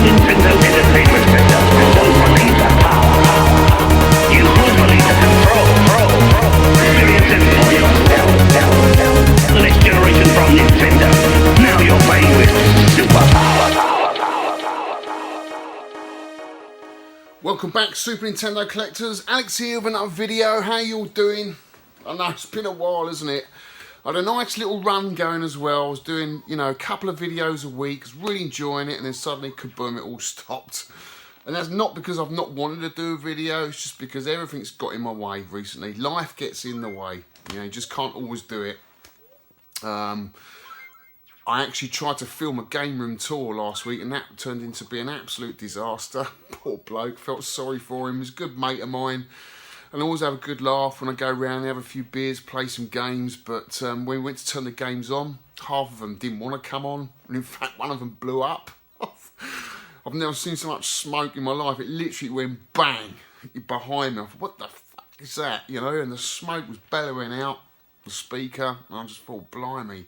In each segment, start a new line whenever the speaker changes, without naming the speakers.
Nintendo Entertainment Center don't believe the power. You will believe the control. Experience it for yourself. The next generation from Nintendo. Now you're playing with superpower.
Welcome back, Super Nintendo collectors. Alex here with another video. How you all doing? I know it's been a while, isn't it? I had a nice little run going as well. I was doing, you know, a couple of videos a week. I was really enjoying it, and then suddenly, kaboom, it all stopped. And that's not because I've not wanted to do a video. It's just because everything's got in my way recently. Life gets in the way. You know, you just can't always do it. I actually tried to film a game room tour last week, and that turned into be an absolute disaster. Poor bloke, felt sorry for him. He's a good mate of mine, and I always have a good laugh when I go around, have a few beers, play some games. But when we went to turn the games on, half of them didn't want to come on, and in fact one of them blew up. I've never seen so much smoke in my life. It literally went bang behind me. I thought, what the fuck is that? You know, and the smoke was bellowing out the speaker, and I just thought, blimey.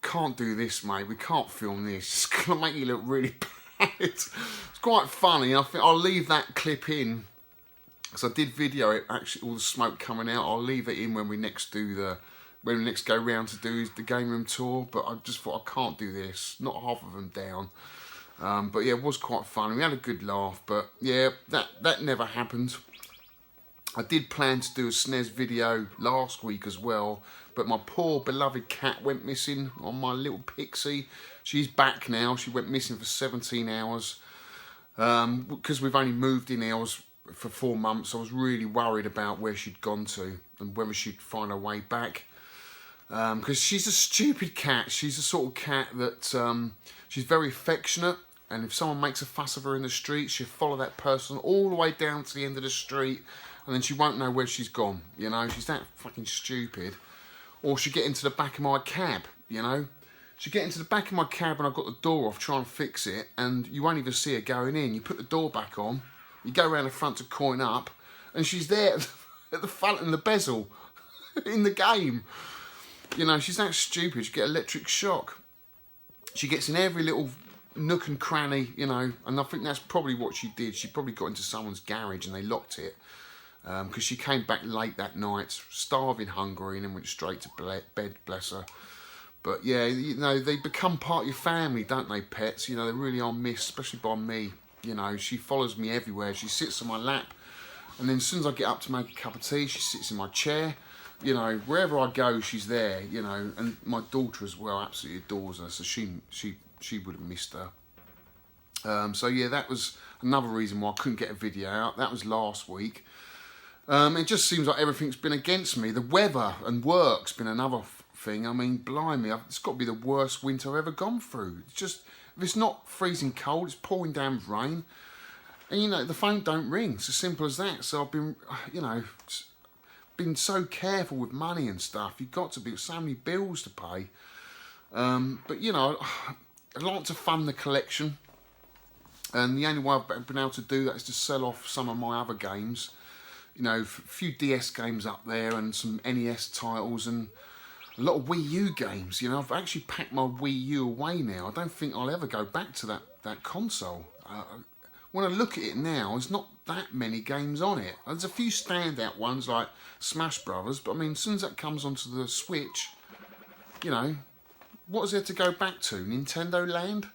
Can't do this, mate. We can't film this. It's gonna make you look really bad. It's quite funny. I think I'll leave that clip in because I did video it. Actually, all the smoke coming out. I'll leave it in when we next go round to do the game room tour. But I just thought I can't do this. Not half of them down. But yeah, it was quite fun. We had a good laugh. But yeah, that never happened. I did plan to do a Snes video last week as well, but my poor beloved cat went missing on my little pixie. She's back now. She went missing for 17 hours. Because we've only moved in hours for 4 months, I was really worried about where she'd gone to and whether she'd find her way back. Because she's a stupid cat. She's the sort of cat that she's very affectionate, and if someone makes a fuss of her in the street, she'll follow that person all the way down to the end of the street, and then she won't know where she's gone, you know. She's that fucking stupid. Or she'll get into the back of my cab, you know. She'll get into the back of my cab and I've got the door off trying to fix it, and you won't even see her going in. You put the door back on, you go around the front to coin up, and she's there at the front in the bezel in the game. You know, she's that stupid. She get electric shock. She gets in every little nook and cranny, you know, and I think that's probably what she did. She probably got into someone's garage and they locked it. Because she came back late that night, starving, hungry, and then went straight to bed, bless her. But yeah, you know, they become part of your family, don't they, pets? You know, they really are missed, especially by me. You know, she follows me everywhere. She sits on my lap, and then as soon as I get up to make a cup of tea, she sits in my chair. You know, wherever I go, she's there, you know. And my daughter as well absolutely adores her, so she would have missed her. So yeah, that was another reason why I couldn't get a video out. That was last week. It just seems like everything's been against me. The weather and work's been another thing. I mean, blimey, it's got to be the worst winter I've ever gone through. It's just, if it's not freezing cold, it's pouring down with rain. And, you know, the phone don't ring. It's as simple as that. So I've been, you know, been so careful with money and stuff. You've got to be, so many bills to pay. But, you know, I'd like to fund the collection. And the only way I've been able to do that is to sell off some of my other games. You know, a few DS games up there and some NES titles and a lot of Wii U games. You know, I've actually packed my Wii U away now. I don't think I'll ever go back to that console. When I look at it now, there's not that many games on it. There's a few standout ones like Smash Brothers, but I mean, as soon as that comes onto the Switch, you know, what is there to go back to? Nintendo Land?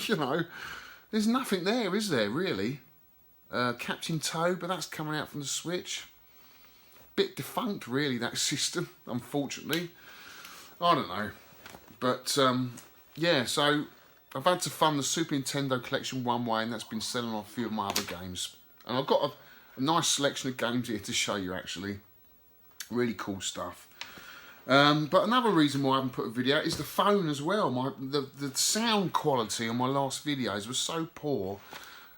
You know, there's nothing there, is there, really? Captain Toad, but that's coming out from the Switch. Bit defunct, really, that system, unfortunately. I don't know. But, yeah, so I've had to fund the Super Nintendo collection one way, and that's been selling off a few of my other games. And I've got a nice selection of games here to show you, actually. Really cool stuff. But another reason why I haven't put a video out is the phone as well. The sound quality on my last videos was so poor.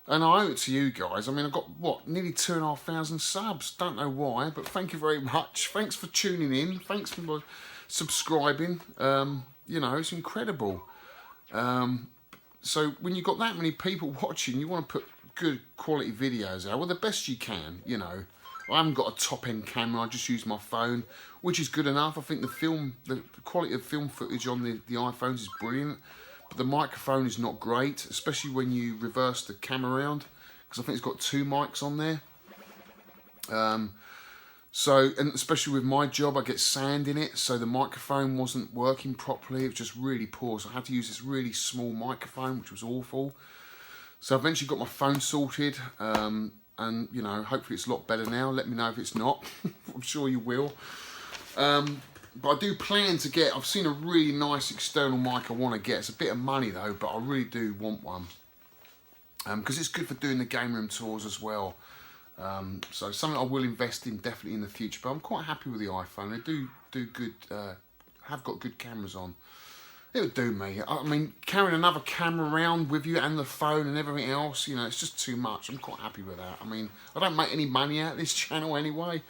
And I owe it to you guys. I mean, I've got, what, nearly 2,500 subs. Don't know why, but thank you very much. Thanks for tuning in. Thanks for subscribing. You know, it's incredible. So when you've got that many people watching, you want to put good quality videos out. Well, the best you can, you know. I haven't got a top-end camera. I just use my phone, which is good enough. I think the quality of film footage on the iPhones is brilliant. but the microphone is not great, especially when you reverse the camera around, because I think it's got 2 mics on there. So, and especially with my job, I get sand in it, so the microphone wasn't working properly. It was just really poor, so I had to use this really small microphone, which was awful. So I eventually got my phone sorted, and you know, hopefully it's a lot better now. Let me know if it's not. I'm sure you will. But I do plan to get, I've seen a really nice external mic I want to get. It's a bit of money though, but I really do want one. Because it's good for doing the game room tours as well. So something I will invest in definitely in the future. But I'm quite happy with the iPhone. They do good, have got good cameras on. It would do me. I mean, carrying another camera around with you and the phone and everything else, you know, it's just too much. I'm quite happy with that. I mean, I don't make any money out of this channel anyway.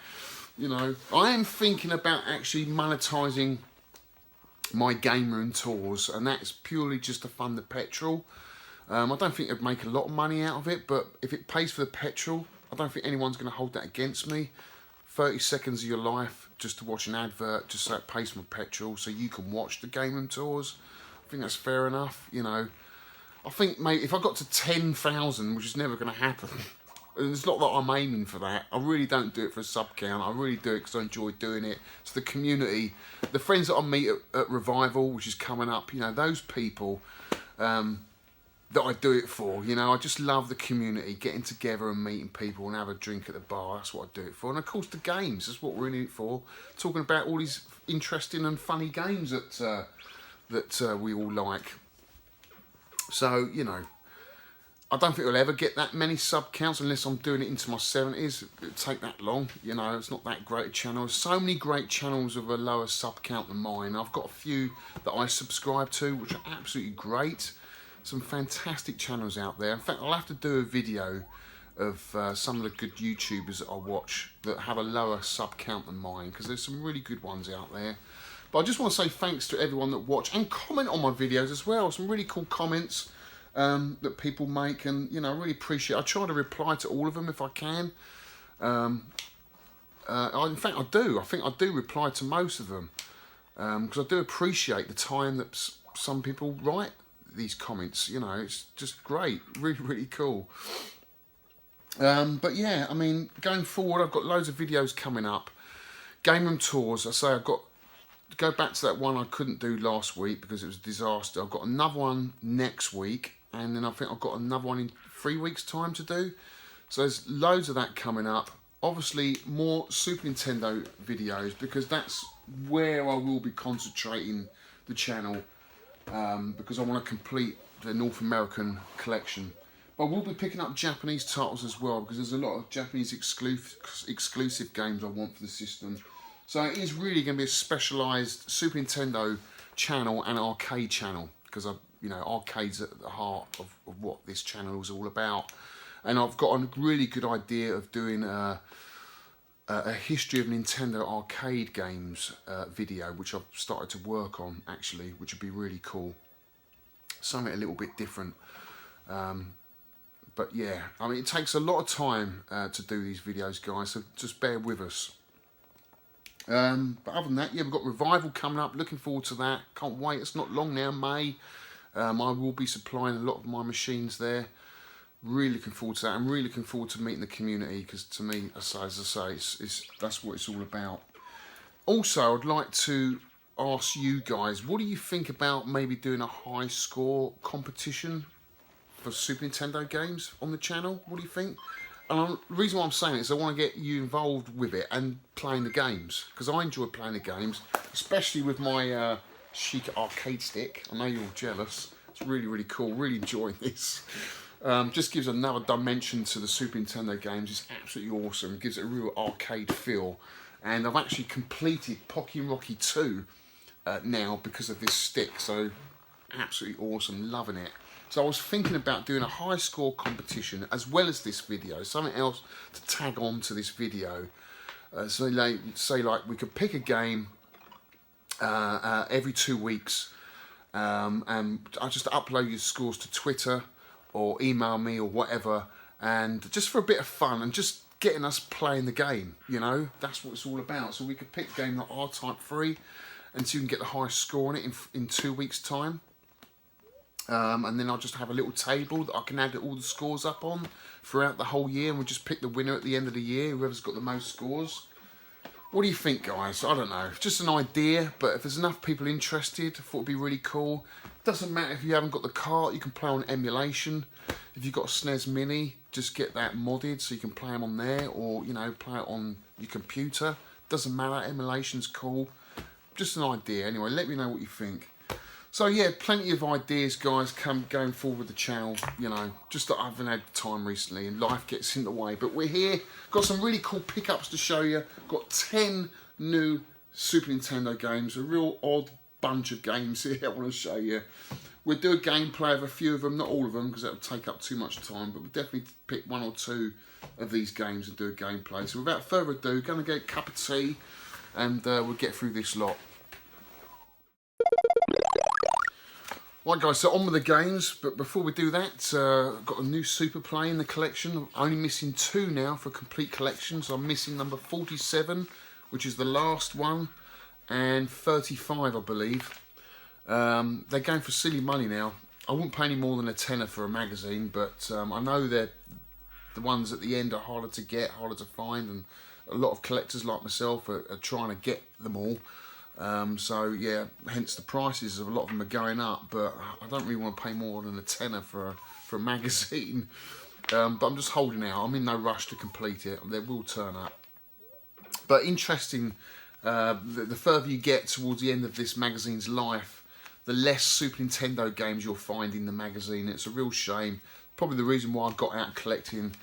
You know, I am thinking about actually monetising my game room tours, and that's purely just to fund the petrol. I don't think I'd make a lot of money out of it, but if it pays for the petrol, I don't think anyone's going to hold that against me. 30 seconds of your life just to watch an advert, just so it pays for my petrol, so you can watch the game room tours. I think that's fair enough, you know. I think, mate, if I got to 10,000, which is never going to happen, it's not that I'm aiming for that. I really don't do it for a sub count. I really do it because I enjoy doing it. It's the community, the friends that I meet at Revival, which is coming up, you know, those people that I do it for, you know. I just love the community, getting together and meeting people and have a drink at the bar. That's what I do it for. And of course the games, that's what we're in it for. Talking about all these interesting and funny games that we all like. So, you know, I don't think I'll ever get that many sub counts unless I'm doing it into my 70s. It'll take that long, you know. It's not that great a channel. There's so many great channels with a lower sub count than mine. I've got a few that I subscribe to, which are absolutely great. Some fantastic channels out there. In fact, I'll have to do a video of some of the good YouTubers that I watch that have a lower sub count than mine, because there's some really good ones out there. But I just want to say thanks to everyone that watch and comment on my videos as well. Some really cool comments that people make, and you know, I really appreciate it. I try to reply to all of them if I can. In fact, I do. I think I do reply to most of them, because I do appreciate the time that some people write these comments. You know, it's just great, really, really cool. But yeah, I mean, going forward, I've got loads of videos coming up. Game room tours, I say I've got to go back to that one I couldn't do last week because it was a disaster. I've got another one next week, and then I think I've got another one in 3 weeks' time to do. So there's loads of that coming up. Obviously, more Super Nintendo videos, because that's where I will be concentrating the channel. Because I want to complete the North American collection. But we'll be picking up Japanese titles as well, because there's a lot of Japanese exclusive games I want for the system. So it is really going to be a specialised Super Nintendo channel and arcade channel, because you know, arcade's at the heart of what this channel is all about. And I've got a really good idea of doing a history of Nintendo arcade games video, which I've started to work on actually, which would be really cool. Something a little bit different. But yeah, I mean, it takes a lot of time to do these videos, guys, so just bear with us. But other than that, yeah, we've got Revival coming up. Looking forward to that. Can't wait. It's not long now, May. I will be supplying a lot of my machines there. Really looking forward to that. I'm really looking forward to meeting the community, because to me, as I say, that's what it's all about. Also, I'd like to ask you guys, what do you think about maybe doing a high score competition for Super Nintendo games on the channel? What do you think? And the reason why I'm saying it is I want to get you involved with it and playing the games, because I enjoy playing the games, especially with my chic arcade stick. I know you're all jealous. It's really, really cool. Really enjoying this. Just gives another dimension to the Super Nintendo games. It's absolutely awesome. It gives it a real arcade feel. And I've actually completed Pocky and Rocky 2 now because of this stick. So absolutely awesome. Loving it. So I was thinking about doing a high score competition as well as this video. Something else to tag on to this video. So like, say like we could pick a game every 2 weeks. And I just upload your scores to Twitter or email me or whatever, and just for a bit of fun and just getting us playing the game, you know, that's what it's all about. So we could pick a game like R-Type 3 and so you can get the highest score on it in 2 weeks time. And then I'll just have a little table that I can add all the scores up on throughout the whole year, and we'll just pick the winner at the end of the year, whoever's got the most scores. What do you think, guys? I don't know. Just an idea, but if there's enough people interested, I thought it'd be really cool. Doesn't matter if you haven't got the cart, you can play on emulation. If you've got a Snes Mini, just get that modded so you can play them on there, or, you know, play it on your computer. Doesn't matter, emulation's cool. Just an idea. Anyway, let me know what you think. So yeah, plenty of ideas, guys, going forward with the channel. You know, just that I haven't had time recently and life gets in the way. But we're here. Got some really cool pickups to show you. Got 10 new Super Nintendo games. A real odd bunch of games here I want to show you. We'll do a gameplay of a few of them, not all of them, because that would take up too much time. But we'll definitely pick one or two of these games and do a gameplay. So without further ado, going to get a cup of tea and we'll get through this lot. Right guys, so on with the games, but before we do that, I've got a new Super Play in the collection. I'm only missing 2 now for a complete collection, so I'm missing number 47, which is the last one, and 35 I believe. They're going for silly money now. I wouldn't pay any more than a tenner for a magazine, but I know that the ones at the end are harder to get, harder to find, and a lot of collectors like myself are trying to get them all. So yeah, hence the prices of a lot of them are going up, but I don't really want to pay more than a tenner for a magazine. But I'm just holding out. I'm in no rush to complete it. They will turn up. But interesting, the further you get towards the end of this magazine's life, the less Super Nintendo games you'll find in the magazine. It's a real shame. Probably the reason why I got out collecting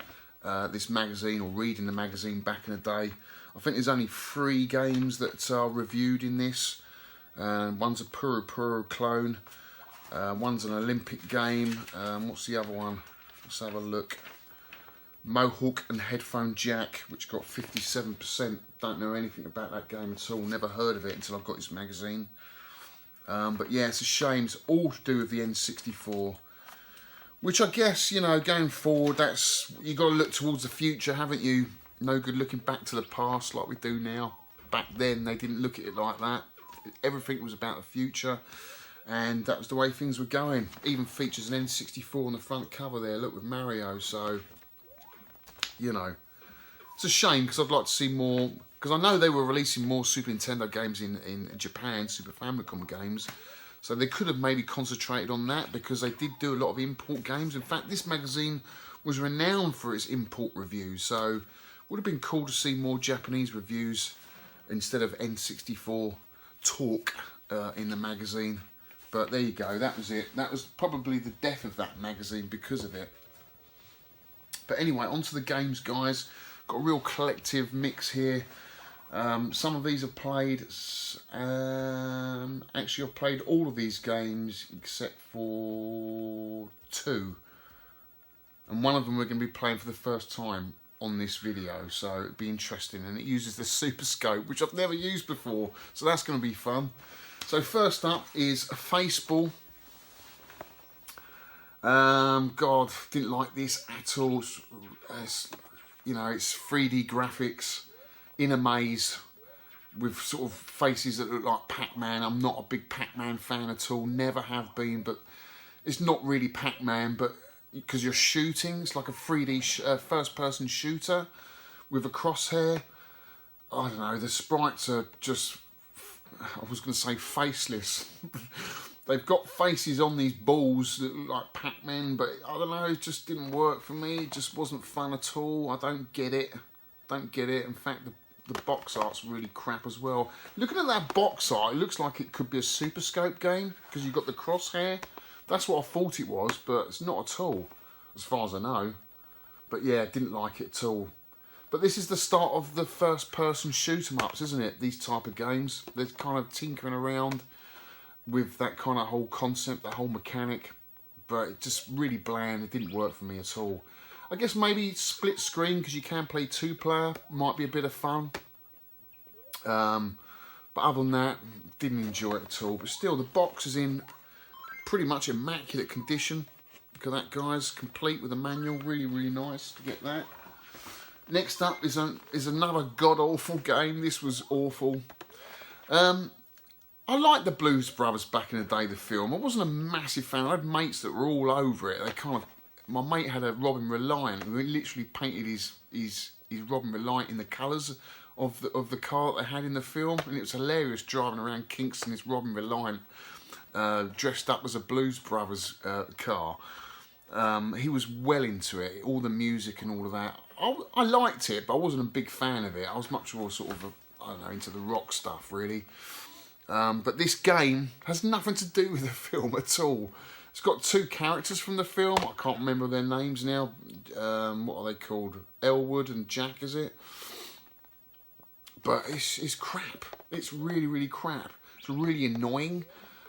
this magazine or reading the magazine back in the day. I think there's only 3 games that are reviewed in this. One's a Puro Puro clone. One's an Olympic game. What's the other one? Let's have a look. Mohawk and Headphone Jack, which got 57%. Don't know anything about that game at all. Never heard of it until I got this magazine. But yeah, it's a shame. It's all to do with the N64. Which I guess, you know, going forward, that's, you got to look towards the future, haven't you? No good looking back to the past like we do now. Back then, they didn't look at it like that. Everything was about the future, and that was the way things were going. Even features an N64 on the front cover there, look, with Mario. So, you know, it's a shame because I'd like to see more. Because I know they were releasing more Super Nintendo games in Japan, Super Famicom games. So they could have maybe concentrated on that, because they did do a lot of import games. In fact, this magazine was renowned for its import reviews. So would have been cool to see more Japanese reviews instead of N64 talk in the magazine. But there you go, that was it. That was probably the death of that magazine because of it. But anyway, on to the games, guys. Got a real collective mix here. Some of these I've played. Actually, I've played all of these games except for 2. And one of them we're going to be playing for the first time on this video, so it'd be interesting. And it uses the Super Scope, which I've never used before, so that's going to be fun. So first up is Faceball. God, didn't like this at all. You know, it's 3D graphics in a maze with sort of faces that look like Pac-Man. I'm not a big Pac-Man fan at all, never have been, but it's not really Pac-Man, but because you're shooting, it's like a 3D first-person shooter with a crosshair. I don't know, the sprites are just, I was going to say faceless. They've got faces on these balls that look like Pac-Man, but I don't know, it just didn't work for me. It just wasn't fun at all. I don't get it. Don't get it. In fact, the box art's really crap as well. Looking at that box art, it looks like it could be a Super Scope game, because you've got the crosshair. That's what I thought it was, but it's not at all, as far as I know. But yeah, didn't like it at all. But this is the start of the first-person shoot-em-ups, isn't it? These type of games. They're kind of tinkering around with that kind of whole concept, that whole mechanic. But it's just really bland. It didn't work for me at all. I guess maybe split screen, because you can play 2-player, might be a bit of fun. But other than that, didn't enjoy it at all. But still, the box is in pretty much immaculate condition. Look at that, guys, complete with a manual. Really, really nice to get that. Next up is another god-awful game. This was awful. I liked the Blues Brothers back in the day, the film. I wasn't a massive fan. I had mates that were all over it. They kind of, my mate had a Robin Reliant who literally painted his Robin Reliant in the colours of the car that they had in the film, and it was hilarious driving around Kingston, this Robin Reliant dressed up as a Blues Brothers car. He was well into it, all the music and all of that. I liked it, but I wasn't a big fan of it. I was much more sort of, I don't know, into the rock stuff, really. But this game has nothing to do with the film at all. It's got two characters from the film. I can't remember their names now. What are they called? Elwood and Jack, is it? But it's crap. It's really, really crap. It's really annoying.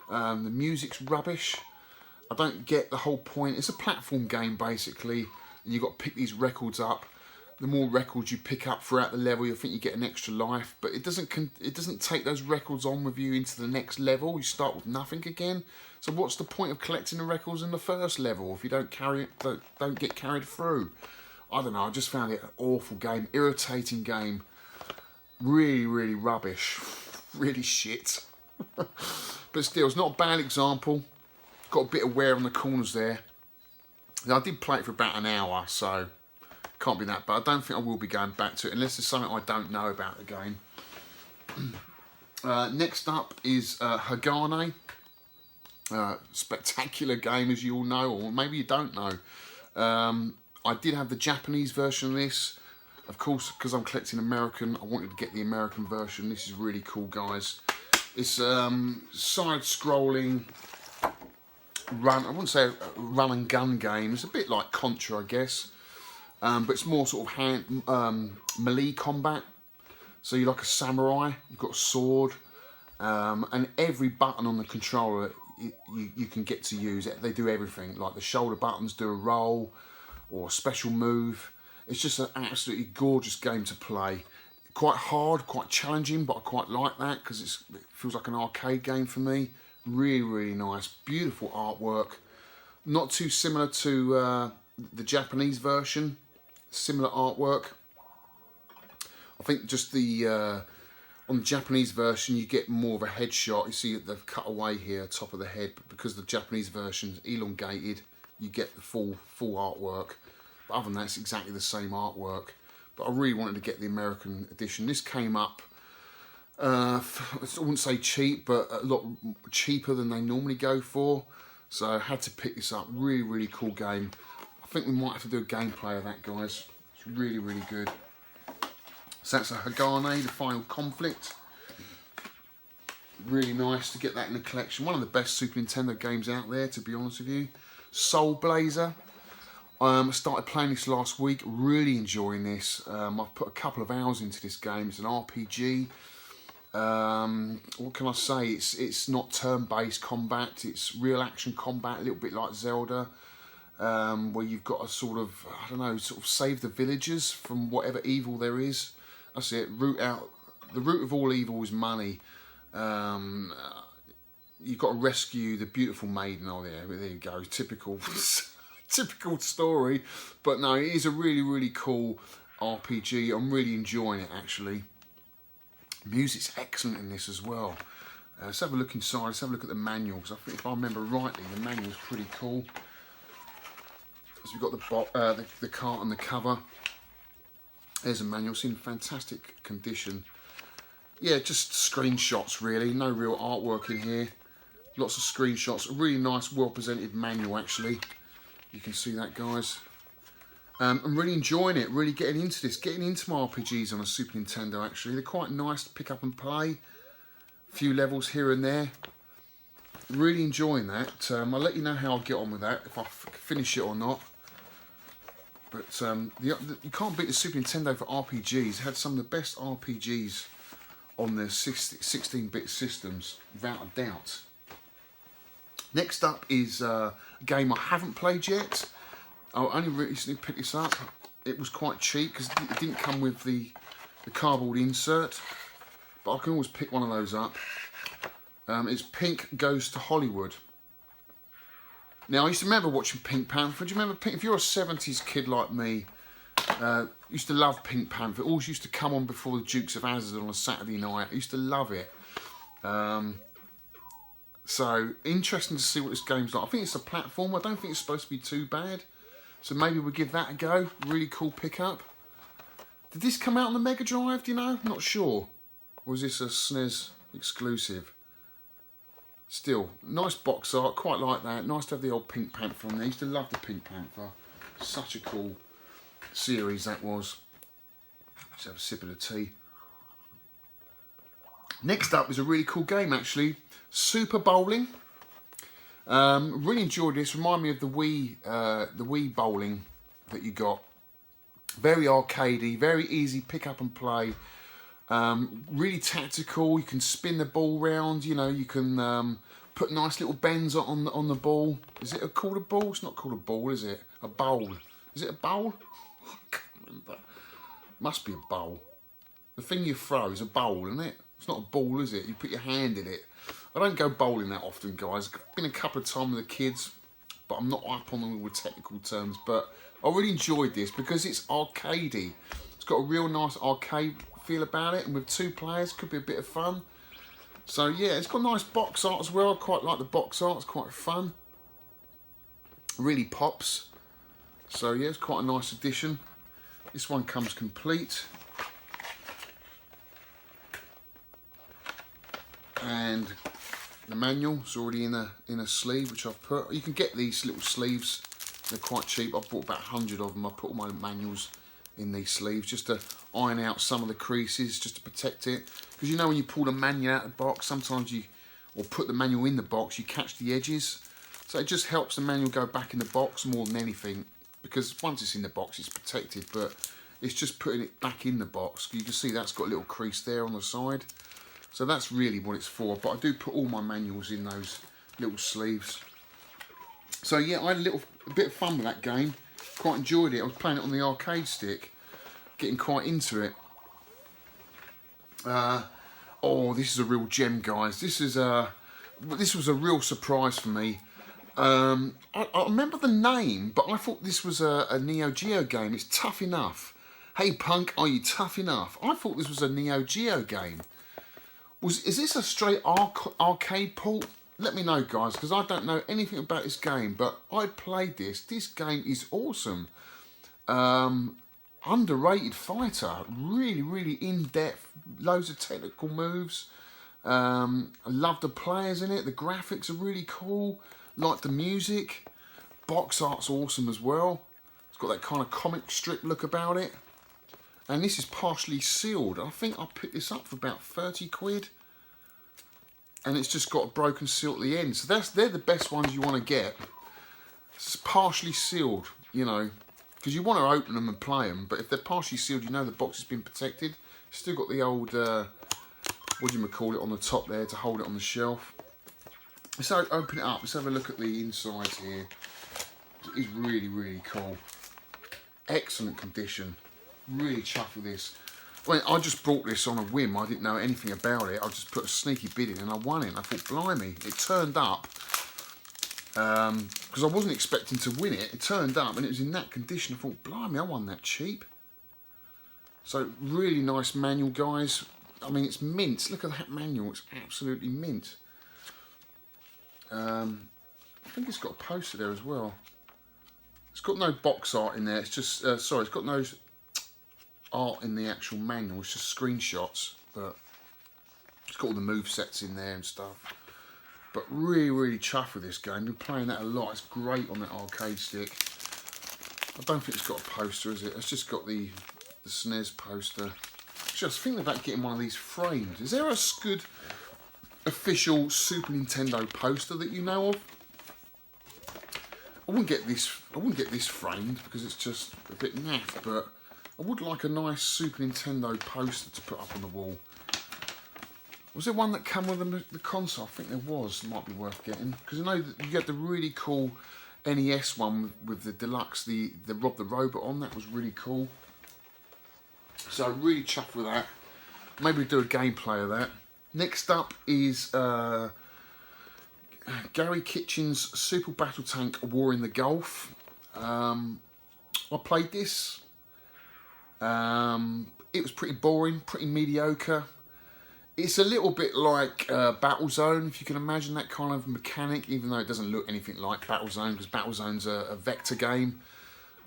The music's rubbish. I don't get the whole point. It's a platform game, basically, and you've got to pick these records up. The more records you pick up throughout the level, you think you get an extra life, but it doesn't take those records on with you into the next level. You start with nothing again. So what's the point of collecting the records in the first level if you don't get carried through? I don't know. I just found it an awful game, irritating game, really, really rubbish, really shit. But still, it's not a bad example. Got a bit of wear on the corners there. Now, I did play it for about an hour, so can't be that bad. I don't think I will be going back to it unless there's something I don't know about the game. Next up is Hagane. Spectacular game, as you all know, or maybe you don't know. I did have the Japanese version of this. Of course, because I'm collecting American, I wanted to get the American version. This is really cool, guys. It's side-scrolling run. I wouldn't say a run and gun game. It's a bit like Contra, I guess. But it's more sort of melee combat. So you're like a samurai, you've got a sword, and every button on the controller you can get to use. They do everything, like the shoulder buttons do a roll or a special move. It's just an absolutely gorgeous game to play. Quite hard, quite challenging, but I quite like that because it feels like an arcade game for me. Really, really nice, beautiful artwork. Not too similar to the Japanese version. Similar artwork. I think just on the Japanese version you get more of a headshot. You see they've cut away here, top of the head, but because the Japanese version is elongated, you get the full artwork. But other than that, it's exactly the same artwork. But I really wanted to get the American edition. This came up, I wouldn't say cheap, but a lot cheaper than they normally go for. So I had to pick this up. Really, really cool game. I think we might have to do a gameplay of that, guys. It's really, really good. So that's a Hagane, the Final Conflict. Really nice to get that in the collection. One of the best Super Nintendo games out there, to be honest with you. Soul Blazer. I started playing this last week. Really enjoying this. I've put a couple of hours into this game. It's an RPG. What can I say? It's not turn-based combat. It's real action combat, a little bit like Zelda. Where you've got to sort of, I don't know, sort of save the villagers from whatever evil there is. That's it. The root of all evil is money. You've got to rescue the beautiful maiden. Oh, yeah, there you go. Typical, typical story. But no, it is a really, really cool RPG. I'm really enjoying it, actually. Music's excellent in this as well. Let's have a look inside. Let's have a look at the manual, because I think if I remember rightly, the manual's pretty cool. So we've got the cart and the cover. There's a manual. It's in fantastic condition. Yeah, just screenshots really. No real artwork in here. Lots of screenshots. A really nice, well-presented manual actually. You can see that, guys. I'm really enjoying it. Really getting into this. Getting into my RPGs on a Super Nintendo actually. They're quite nice to pick up and play. A few levels here and there. Really enjoying that. I'll let you know how I get on with that, if I finish it or not. But you can't beat the Super Nintendo for RPGs. It had some of the best RPGs on the 16-bit systems, without a doubt. Next up is a game I haven't played yet. I only recently picked this up. It was quite cheap because it didn't come with the cardboard insert. But I can always pick one of those up. It's Pink Goes to Hollywood. Now, I used to remember watching Pink Panther. Do you remember Pink? If you're a 70s kid like me, used to love Pink Panther. It always used to come on before the Dukes of Hazzard on a Saturday night. I used to love it. So interesting to see what this game's like. I think it's a platform. I don't think it's supposed to be too bad. So maybe we'll give that a go. Really cool pickup. Did this come out on the Mega Drive, do you know? Not sure. Or is this a Snes exclusive? Still, nice box art, quite like that. Nice to have the old Pink Panther on there. I used to love the Pink Panther. Such a cool series that was. Let's have a sip of the tea. Next up is a really cool game actually. Super Bowling. Really enjoyed this. Remind me of the Wii bowling that you got. Very arcadey, very easy pick up and play. Really tactical. You can spin the ball round. You know, you can put nice little bends on the ball. Is it called a ball? It's not called a ball, is it? A bowl. Is it a bowl? I can't remember. Must be a bowl. The thing you throw is a bowl, isn't it? It's not a ball, is it? You put your hand in it. I don't go bowling that often, guys. I've been a couple of times with the kids, but I'm not up on them with technical terms. But I really enjoyed this because it's arcadey. It's got a real nice arcade feel about it, and with 2 players, could be a bit of fun. So yeah, it's got nice box art as well. I quite like the box art. It's quite fun. Really pops. So yeah, it's quite a nice addition. This one comes complete. And the manual's already in a sleeve, which I've put. You can get these little sleeves. They're quite cheap. I've bought about 100 of them. I put all my manuals in these sleeves just to iron out some of the creases, just to protect it. Because you know when you pull the manual out of the box, sometimes or put the manual in the box, you catch the edges. So it just helps the manual go back in the box more than anything. Because once it's in the box, it's protected, but it's just putting it back in the box. You can see that's got a little crease there on the side. So that's really what it's for. But I do put all my manuals in those little sleeves. So yeah, I had a bit of fun with that game. Quite enjoyed it. I was playing it on the arcade stick, getting quite into it. Oh, this is a real gem, guys. This was a real surprise for me. I remember the name, but I thought this was a Neo Geo game. It's Tough Enough. Hey punk, are you tough enough? I thought this was a Neo Geo game. Is this a straight arcade port? Let me know, guys, because I don't know anything about this game, but I played this. This game is awesome. Underrated fighter. Really, really in-depth. Loads of technical moves. I love the players in it. The graphics are really cool. Like the music. Box art's awesome as well. It's got that kind of comic strip look about it. And this is partially sealed. I think I picked this up for about 30 quid. And it's just got a broken seal at the end. So they're the best ones you want to get. It's partially sealed, you know, because you want to open them and play them. But if they're partially sealed, you know the box has been protected. Still got the old, what do you call it, on the top there to hold it on the shelf. So open it up. Let's have a look at the insides here. It is really, really cool. Excellent condition. Really chuffed with this. Well, I just bought this on a whim. I didn't know anything about it. I just put a sneaky bid in and I won it. I thought, blimey, it turned up. Because I wasn't expecting to win it. It turned up and it was in that condition. I thought, blimey, I won that cheap. So, really nice manual, guys. I mean, it's mint. Look at that manual. It's absolutely mint. I think it's got a poster there as well. It's got no box art in there. It's just, sorry, it's got no art in the actual manual. It's just screenshots, but it's got all the move sets in there and stuff. But really, really chuffed with this game. I've been playing that a lot. It's great on that arcade stick. I don't think it's got a poster, is it? It's just got the Snes poster. Actually, I was thinking about getting one of these framed. Is there a good official Super Nintendo poster that you know of? I wouldn't get this framed because it's just a bit naff, but I would like a nice Super Nintendo poster to put up on the wall. Was there one that came with the console? I think there was. It might be worth getting. Because I know that you get the really cool NES one with the deluxe, the Rob the Robot on. That was really cool. So I'm really chuffed with that. Maybe do a gameplay of that. Next up is Gary Kitchen's Super Battle Tank War in the Gulf. I played this. It was pretty boring, pretty mediocre. It's a little bit like Battlezone, if you can imagine that kind of mechanic, even though it doesn't look anything like Battlezone, because Battlezone's a vector game.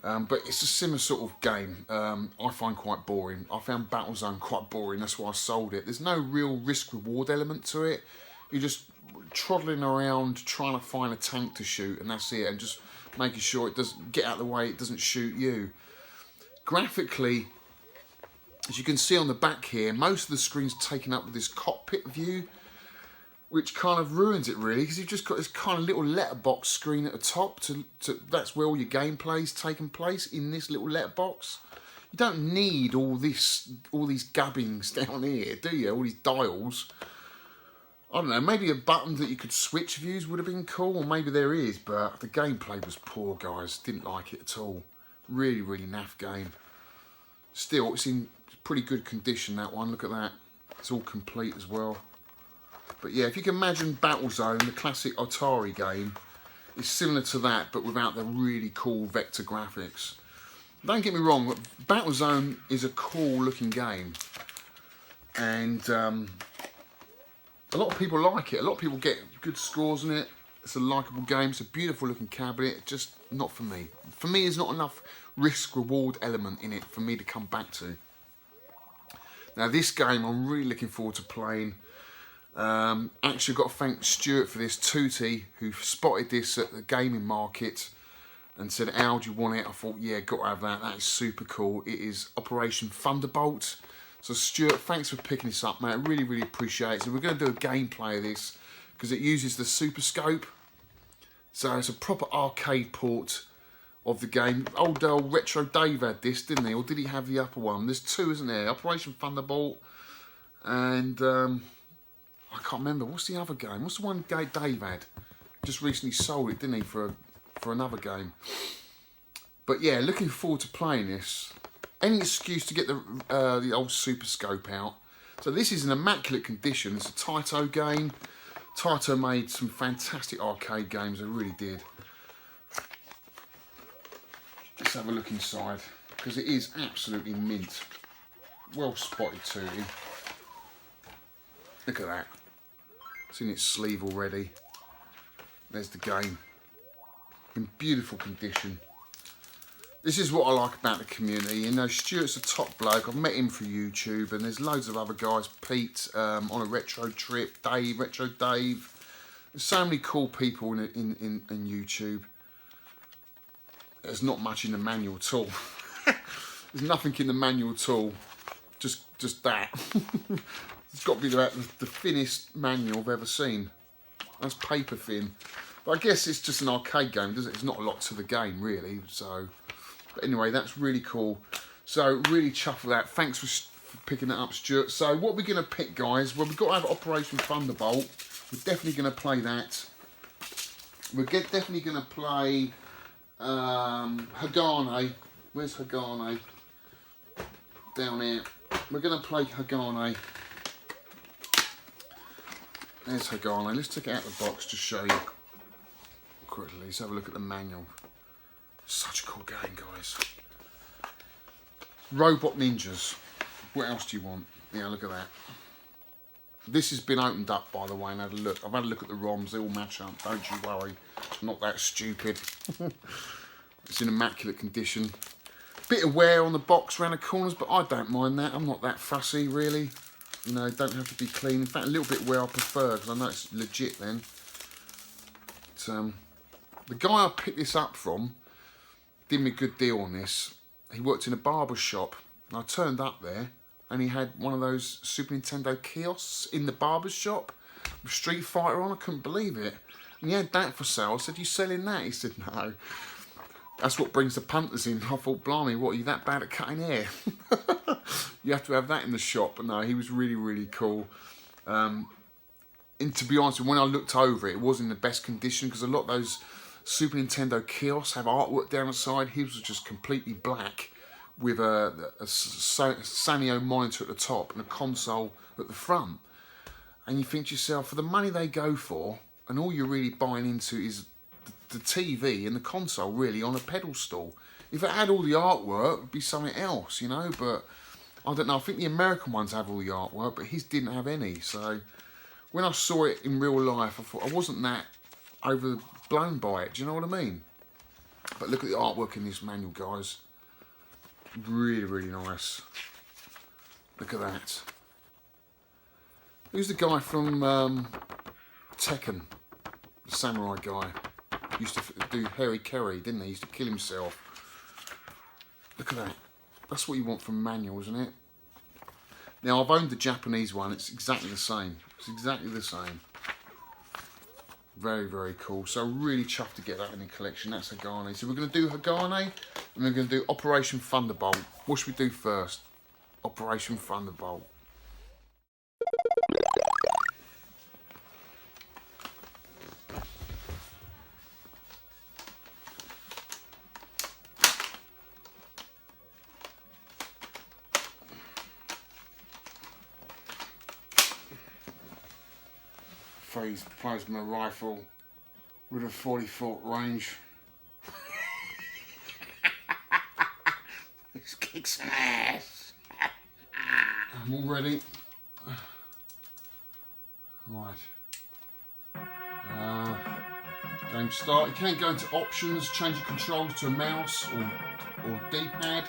But it's a similar sort of game. I find quite boring. I found Battlezone quite boring, that's why I sold it. There's no real risk-reward element to it. You're just trotting around trying to find a tank to shoot, and that's it, and just making sure it doesn't get out of the way, it doesn't shoot you. Graphically, as you can see on the back here, most of the screen's taken up with this cockpit view, which kind of ruins it really, because you've just got this kind of little letterbox screen at the top. That's where all your gameplay's taking place, in this little letterbox. You don't need all these gubbins down here, do you? All these dials. I don't know, maybe a button that you could switch views would have been cool, or maybe there is, but the gameplay was poor, guys. Didn't like it at all. Really, really naff game. Still, it's in pretty good condition, that one. Look at that. It's all complete as well. But yeah, if you can imagine Battlezone, the classic Atari game, is similar to that, but without the really cool vector graphics. Don't get me wrong, but Battlezone is a cool looking game. And a lot of people like it. A lot of people get good scores on it. It's a likeable game. It's a beautiful looking cabinet. Just not for me. For me, there's not enough risk-reward element in it for me to come back to. Now, this game I'm really looking forward to playing. Actually, I've got to thank Stuart for this, Tootie, who spotted this at the gaming market and said, how do you want it? I thought, yeah, got to have that. That is super cool. It is Operation Thunderbolt. So Stuart, thanks for picking this up, mate. I really, really appreciate it. So we're going to do a gameplay of this because it uses the Super Scope. So it's a proper arcade port of the game. Old Retro Dave had this, didn't he? Or did he have the upper one? There's two, isn't there? Operation Thunderbolt and I can't remember. What's the other game? What's the one Dave had? Just recently sold it, didn't he, for another game? But yeah, looking forward to playing this. Any excuse to get the old Super Scope out. So this is in immaculate condition. It's a Taito game. Taito made some fantastic arcade games. They really did. Let's have a look inside, because it is absolutely mint. Well spotted too. Look at that. It's in its sleeve already. There's the game. In beautiful condition. This is what I like about the community. You know, Stuart's a top bloke. I've met him through YouTube, and there's loads of other guys. Pete on a retro trip. Dave, Retro Dave. There's so many cool people in YouTube. There's not much in the manual at all. There's nothing in the manual at all. Just that. It's got to be the thinnest manual I've ever seen. That's paper thin. But I guess it's just an arcade game, doesn't it? It's not a lot to the game, really. So, but anyway, that's really cool. So, really chuffed with that. Thanks for picking that up, Stuart. So, what we're going to pick, guys, well, we've got to have Operation Thunderbolt. We're definitely going to play that. We're definitely going to play Hagane. Where's Hagane? Down here. We're going to play Hagane. There's Hagane. Let's take it out of the box to show you quickly. Let's have a look at the manual. Such a cool game, guys. Robot ninjas. What else do you want? Yeah, look at that. This has been opened up, by the way, and had a look. I've had a look at the ROMs. They all match up. Don't you worry. I'm not that stupid. It's in immaculate condition. Bit of wear on the box around the corners, but I don't mind that. I'm not that fussy, really. You know, don't have to be clean. In fact, a little bit wear I prefer, because I know it's legit then. But, the guy I picked this up from did me a good deal on this. He worked in a barber shop. And I turned up there, and he had one of those Super Nintendo kiosks in the barber shop with Street Fighter on. I couldn't believe it. And he had that for sale. I said, you selling that? He said, no. That's what brings the punters in. I thought, blimey, what, are you that bad at cutting hair? You have to have that in the shop. But no, he was really, really cool. And to be honest, when I looked over it, it was in the best condition, because a lot of those Super Nintendo kiosks have artwork down the side. His was just completely black with a Sanyo monitor at the top and a console at the front. And you think to yourself, for the money they go for, and all you're really buying into is the TV and the console really on a pedestal. If it had all the artwork, it'd be something else, you know. But I don't know, I think the American ones have all the artwork, but his didn't have any. So when I saw it in real life, I thought I wasn't that overblown by it. Do you know what I mean? But look at the artwork in this manual, guys. Really, really nice. Look at that. Who's the guy from Tekken? The samurai guy. Used to do Harry Carey, didn't he? He used to kill himself. Look at that. That's what you want from manual, isn't it? Now, I've owned the Japanese one. It's exactly the same. It's exactly the same. Very, very cool. So really chuffed to get that in the collection. That's Hagane. So we're going to do Hagane and we're going to do Operation Thunderbolt. What should we do first? Operation Thunderbolt. Phase plasma rifle with a 40-foot range. This kicks some ass. I'm all ready. Right. Game start. You can go into options, change your controls to a mouse or D-pad.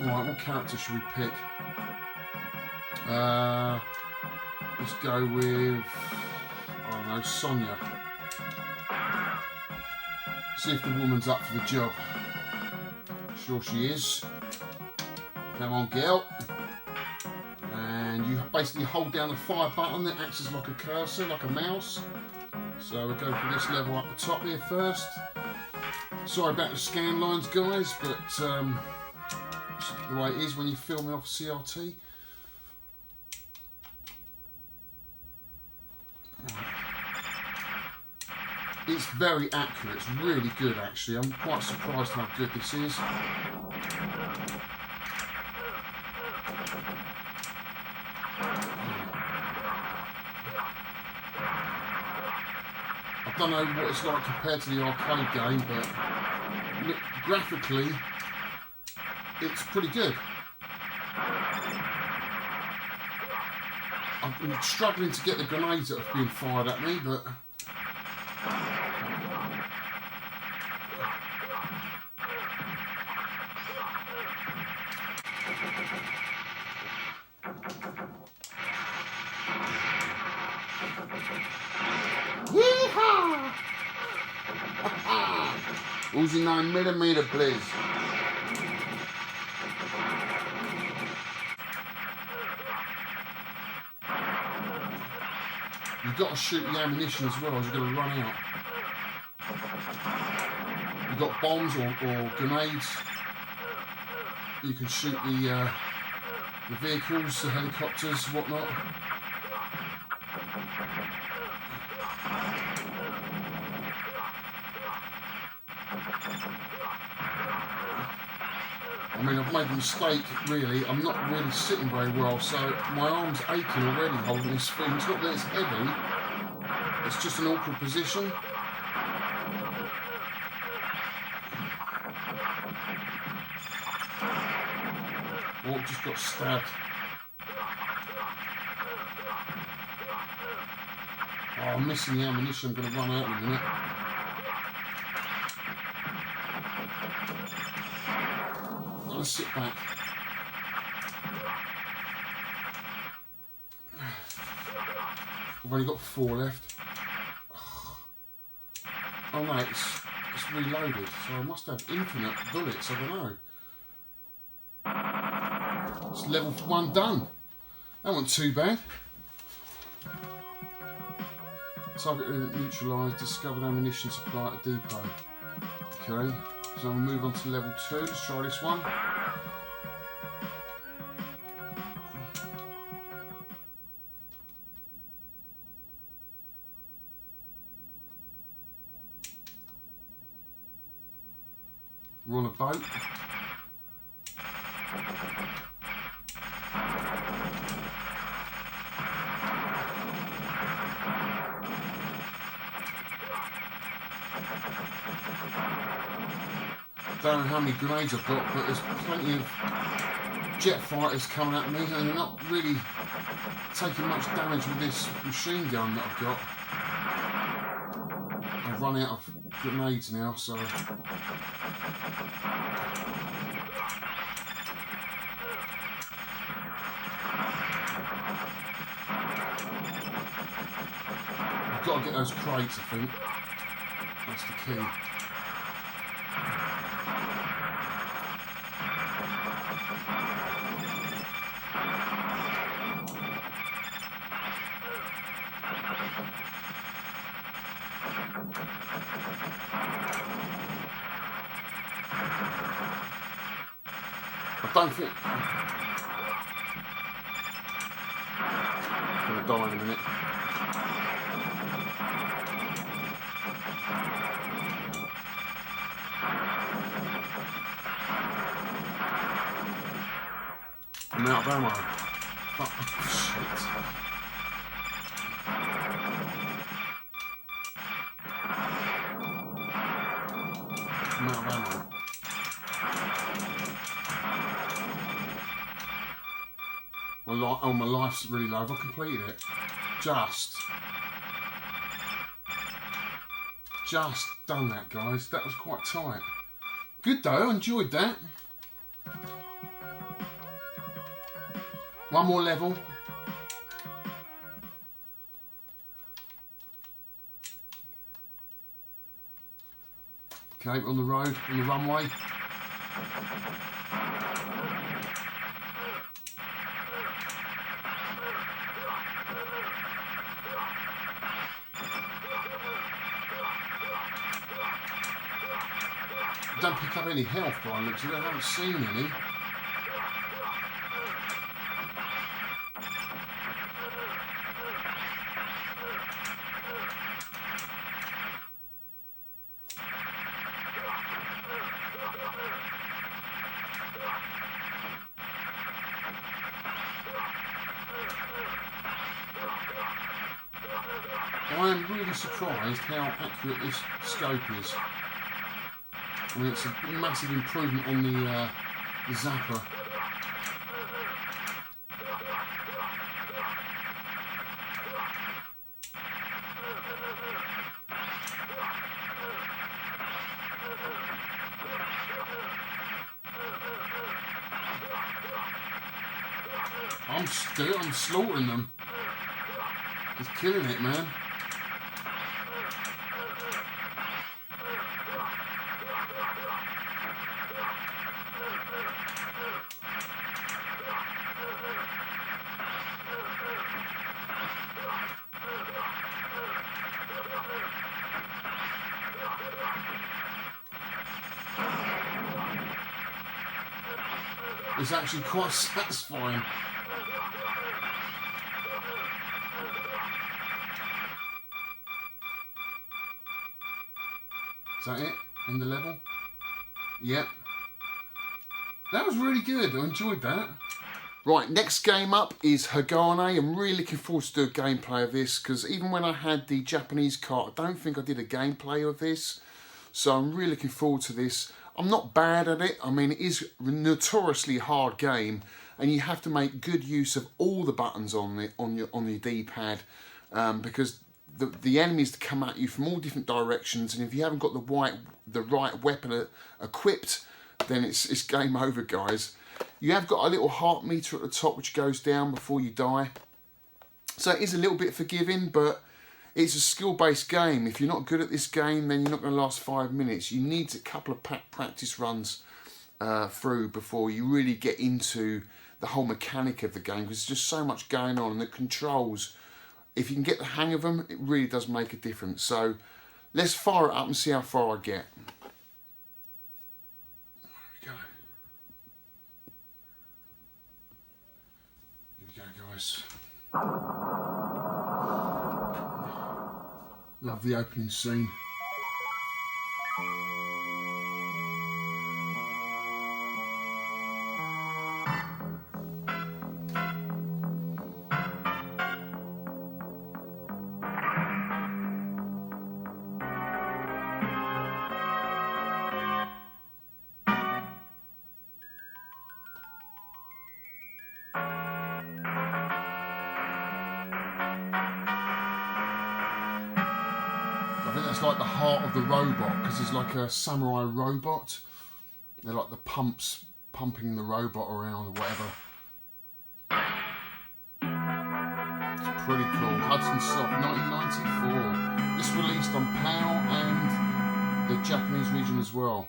Right, what character should we pick? Let's go with, I don't know, Sonia. See if the woman's up for the job. Sure she is. Come on, girl. And you basically hold down the fire button that acts as like a cursor, like a mouse. So we'll go for this level up the top here first. Sorry about the scan lines, guys, but it's the way it is when you're filming off CRT. It's very accurate, it's really good actually. I'm quite surprised how good this is. I don't know what it's like compared to the arcade game, but look, graphically, it's pretty good. I've been struggling to get the grenades that have been fired at me, but yeehaw! Uzi 9mm, please. You've got to shoot the ammunition as well as you're going to run out. You've got bombs or grenades. You can shoot the vehicles, the helicopters, whatnot. I mean, I've made a mistake, really. I'm not really sitting very well, so my arm's aching already holding this thing. It's not that it's heavy, it's just an awkward position. Oh, just got stabbed. Oh, I'm missing the ammunition. I'm going to run out in a minute. Let's sit back. I've only got 4 left. Oh no, it's reloaded, so I must have infinite bullets. I don't know. It's level 1 done. That wasn't too bad. Target neutralised, discovered ammunition supply at a depot. Okay, so I'm going to move on to level 2. Let's try this one. We're on a boat. Don't know how many grenades I've got, but there's plenty of jet fighters coming at me, and they're not really taking much damage with this machine gun that I've got. I've run out of grenades now, so... I've got to get those crates, I think. That's the key. I don't think... I'm going to die in a minute. I'm out of ammo. Oh, shit. I'm out of ammo. My life's really low. Have I completed it? Just done that, guys. That was quite tight. Good though, I enjoyed that. One more level. Okay, on the road, on the runway. I don't pick up any health by the looks of it. I haven't seen any. I am really surprised how accurate this scope is. I mean, it's a massive improvement on the Zapper. I'm slaughtering them. He's killing it, man. It's actually quite satisfying. Is that it? In the level? Yep. That was really good. I enjoyed that. Right, next game up is Hagane. I'm really looking forward to do a gameplay of this because even when I had the Japanese cart, I don't think I did a gameplay of this. So I'm really looking forward to this. I'm not bad at it. I mean, it is a notoriously hard game and you have to make good use of all the buttons on your D-pad because the enemies come at you from all different directions, and if you haven't got the right weapon equipped, then it's game over, guys. You have got a little heart meter at the top which goes down before you die, so it is a little bit forgiving, but it's a skill-based game. If you're not good at this game, then you're not going to last 5 minutes. You need a couple of practice runs through before you really get into the whole mechanic of the game, because there's just so much going on, and the controls, if you can get the hang of them, it really does make a difference. So let's fire it up and see how far I get. There we go. Here we go, guys. Love the opening scene. it's like the heart of the robot, because there's like a samurai robot. They're like the pumps pumping the robot around or whatever. It's pretty cool. Hudson Soft, 1994. This released on PAL and the Japanese region as well.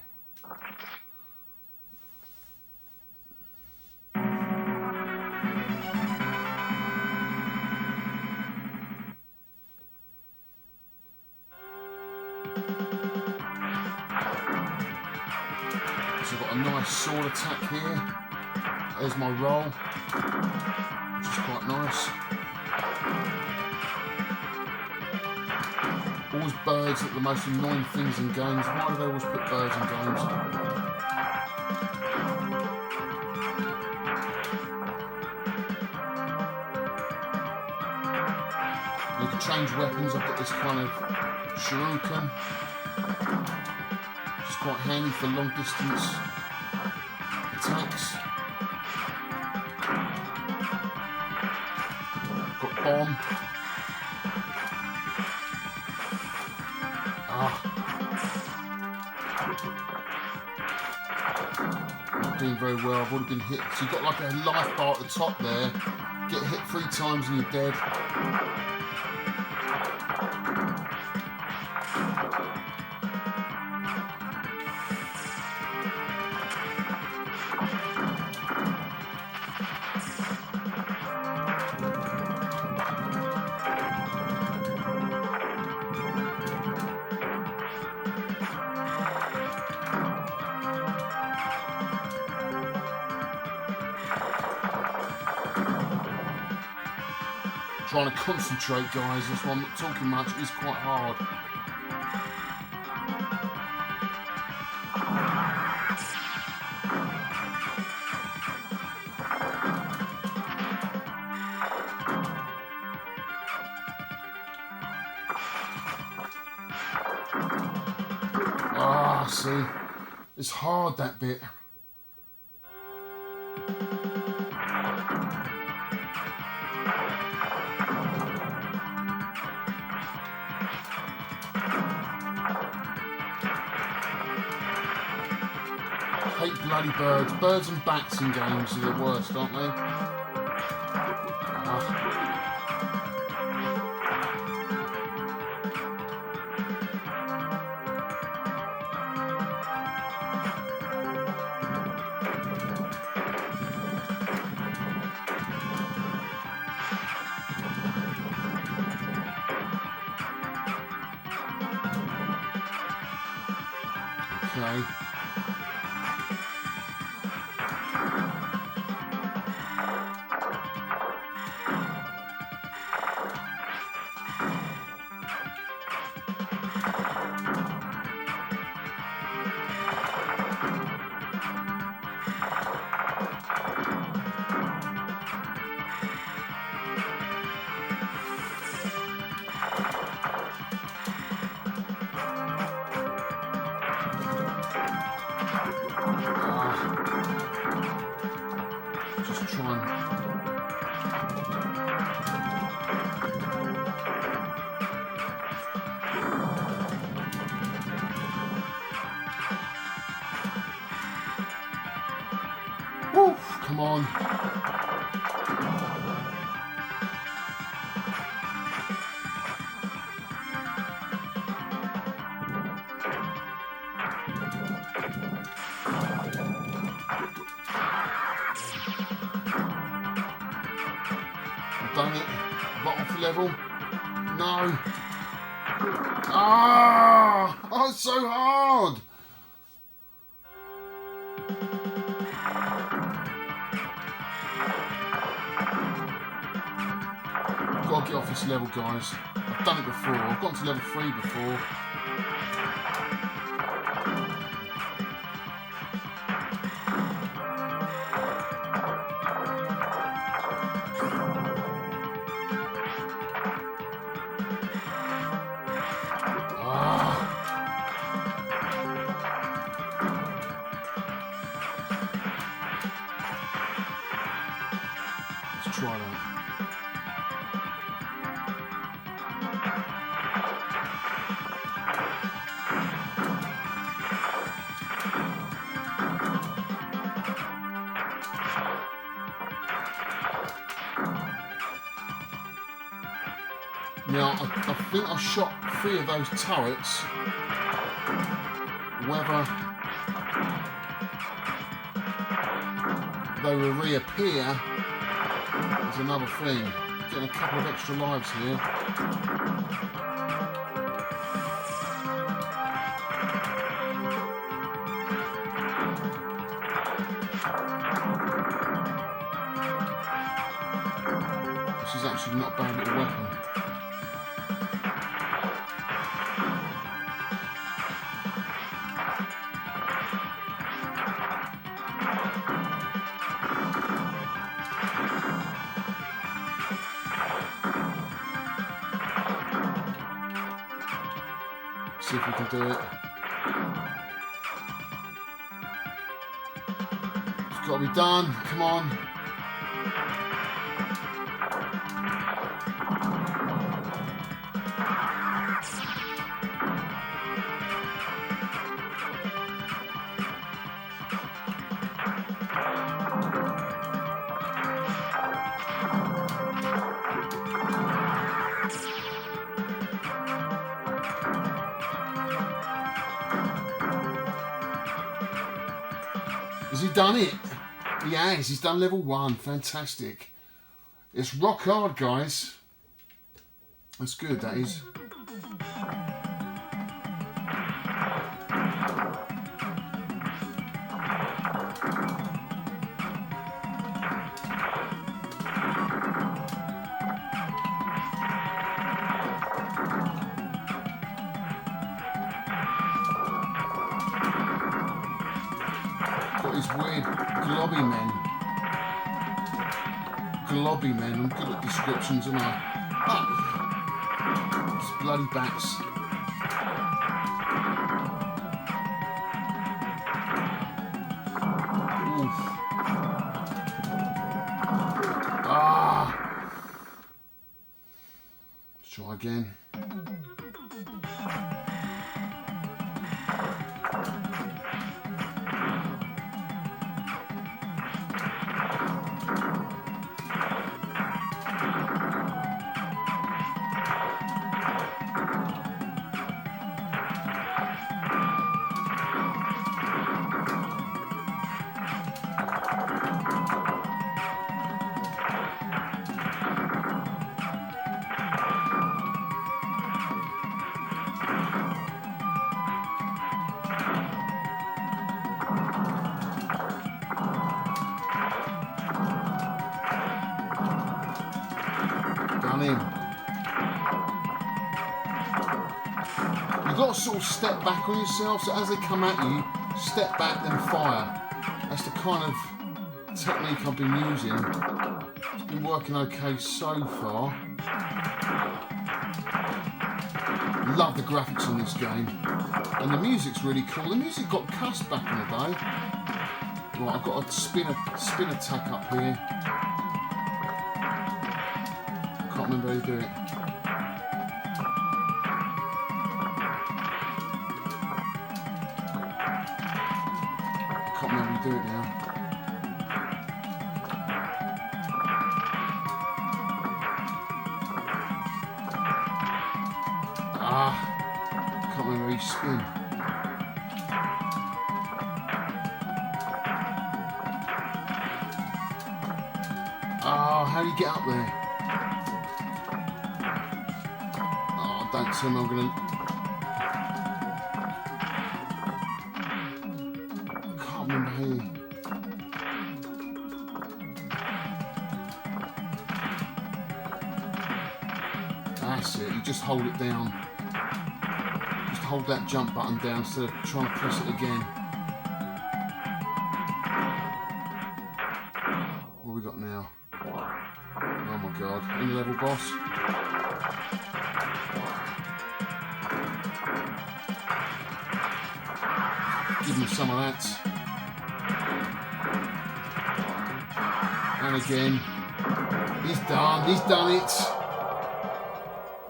So I've got a nice sword attack here. There's my roll, which is quite nice. Always birds are the most annoying things in games. Why do they always put birds in games? You can change weapons. I've got this kind of shuriken. It's quite handy for long distance attacks. Got bomb. Not doing very well. I've already been hit. So you've got like a life bar at the top there. Get hit 3 times and you're dead. Trying to concentrate, guys, that's why I'm not talking much. It's quite hard. Ah, see, it's hard, that bit. Hate bloody birds. Birds and bats in games are the worst, aren't they? Okay. Just try and... Woo, come on. Done it. Got off the level. No. Ah! Oh, it's so hard. Got to get off this level, guys. I've done it before. I've gone to level 3 before. Let's try that. Now, I think I shot 3 of those turrets. Whether they will reappear is another thing. Getting a couple of extra lives here. This is actually not a bad little weapon. See if we can do it. It's got to be done. Come on. Has he done it? He has. He's done level 1. Fantastic. It's rock hard, guys. That's good, that is. These weird globby men. Globby men. I'm good at descriptions, aren't I? Ah! It's bloody bats. Oof. Ah! Let's try again. Him. You've got to sort of step back on yourself, so as they come at you, step back then fire. That's the kind of technique I've been using. It's been working okay so far. Love the graphics on this game, and the music's really cool. The music got cussed back in the day. Right, I've got a spin attack up here. I can't remember how you do it. Can't remember how you do it now. Can't remember how you spin. How do you get up there? Don't tell me I'm gonna... I can't remember who. That's it, you just hold it down. Just hold that jump button down instead of trying to press it again. What have we got now? Oh my god, in-level boss. Give me some of that. And again. He's done it.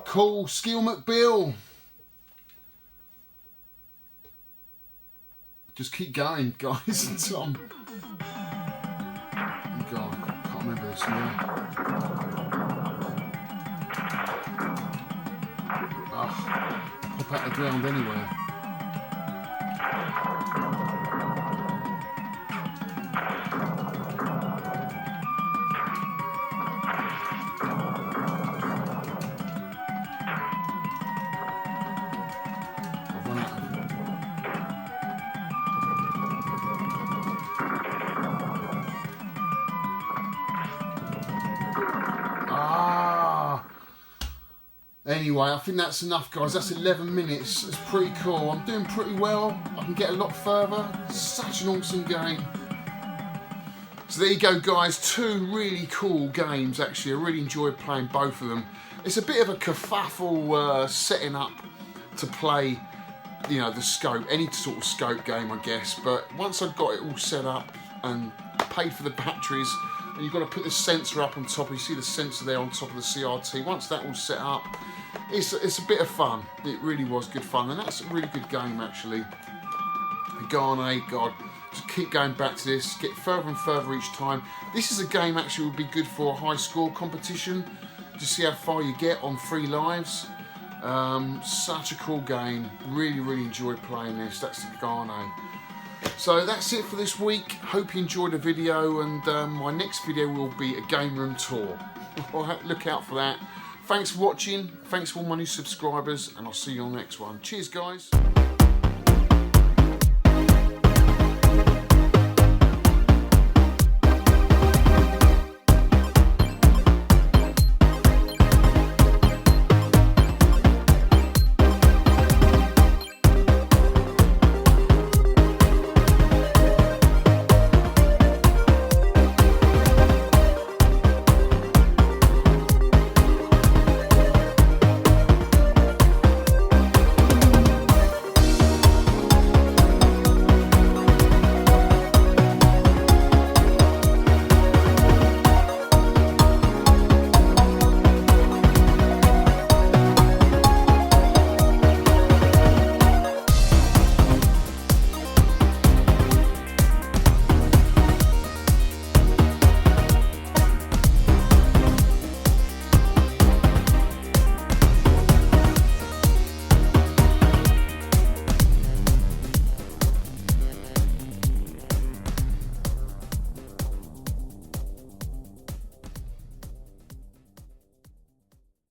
Cool, Skill McBill. Just keep going, guys, until I'm... Oh God, I can't remember this now. pop out the ground anywhere. I've run out of... Anyway, I think that's enough, guys. That's 11 minutes. It's pretty cool. I'm doing pretty well. I can get a lot further. Such an awesome game. So there you go, guys. 2 really cool games, actually. I really enjoyed playing both of them. It's a bit of a kerfuffle setting up to play, you know, the scope. Any sort of scope game, I guess. But once I've got it all set up and paid for the batteries, and you've got to put the sensor up on top. You see the sensor there on top of the CRT. Once that all set up, it's a bit of fun. It really was good fun, and that's a really good game, actually. Garnet, God, just keep going back to this, get further and further each time. This is a game actually would be good for a high score competition, to see how far you get on 3 lives. Such a cool game. Really, really enjoyed playing this. That's the Garnet. So that's it for this week. Hope you enjoyed the video, and my next video will be a game room tour. Look out for that. Thanks for watching. Thanks for all my new subscribers, and I'll see you on the next one. Cheers, guys.